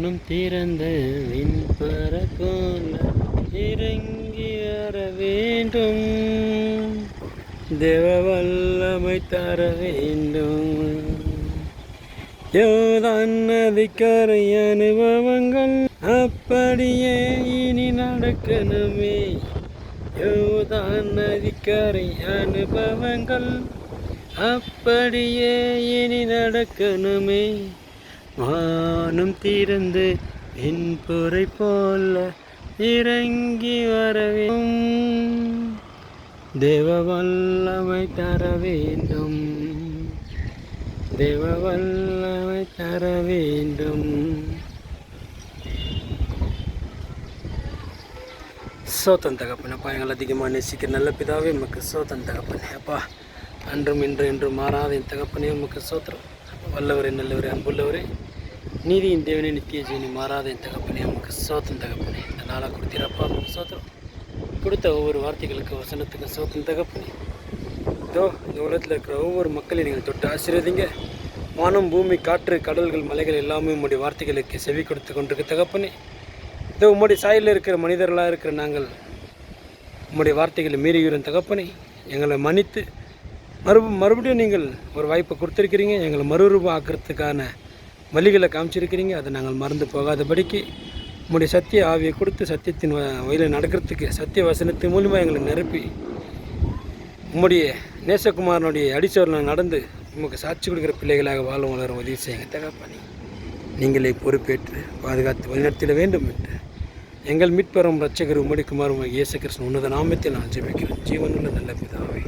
வானம் திறந்து விண்பற போல இறங்கி வர வேண்டும். தேவ வல்லமை தர வேண்டும். யோர்தான் நதிக்கரை அனுபவங்கள் அப்படியே இனி நடக்கணுமே. யோர்தான் நதிக்கரை அனுபவங்கள் அப்படியே இனி நடக்கணுமே. வானம் திறந்து வெண்புரை போல இறங்கி வர வேண்டும். தேவ வல்லமை தர வேண்டும். தேவ வல்லமை தர வேண்டும். சோத்தன் தகப்பனப்பா, எங்களை அதிகமாக நேசிக்கிற நல்ல பிதாவே உமக்கு சோத்தன் தகப்பனே. அப்பா, அன்றும் இன்று என்றும் மாறாத என் தகப்பனே உமக்கு சோத்திரம். வல்லவரே, நல்லவரே, அன்புள்ளவரே, நீதியின் தேவனே, நித்திய ஜீவனி மாறாத என் தகப்பனே உமக்கு சோத்தன் தகப்பனே. இந்த நாளாக கொடுத்தீரப்பா உமக்கு சோத்திரம். கொடுத்த ஒவ்வொரு வார்த்தைகளுக்கு வசனத்துக்கு சோத்தன் தகப்பனே. இதோ இந்த உலகத்தில் இருக்கிற ஒவ்வொரு மக்களையும் நீங்கள் தொட்டு ஆசீர்வதிங்க. வானம், பூமி, காற்று, கடல்கள், மலைகள் எல்லாமே உம்முடைய வார்த்தைகளுக்கு செவி கொடுத்து கொண்டிருக்க தகப்பனே. இதோ உம்முடைய சாயலில் இருக்கிற மனிதர்களாக இருக்கிற நாங்கள் உம்முடைய வார்த்தைகளை மீறுகிறோம் தகப்பனே. எங்களை மன்னித்து மறுபடியும் நீங்கள் ஒரு வாய்ப்பை கொடுத்துருக்கிறீங்க. எங்களை மறுரூபம் ஆக்கிறதுக்கான வழிகளை காமிச்சிருக்கிறீங்க. அதை நாங்கள் மறந்து போகாதபடிக்கு உம்முடைய சத்திய ஆவியை கொடுத்து சத்தியத்தின் வழியில் நடக்கிறதுக்கு சத்திய வசனத்தின் மூலிமா எங்களை நிரப்பி உம்முடைய நேசகுமாரனுடைய அடிச்சோரில் நடந்து உமக்கு சாட்சி கொடுக்குற பிள்ளைகளாக வாழ வளர உதவி செய்யுங்க தகப்பனே. நீங்களே பொறுப்பேற்று பாதுகாத்து வழிநடத்திட வேண்டும் என்று எங்கள் மீட்பெறும் இரட்சகர் உம்முடைய குமாரன் இயேசு கிறிஸ்து உன்னத நாமத்தில் நான் ஜெபிக்கிறேன். ஜீவனுள்ள நல்ல பிதாவே.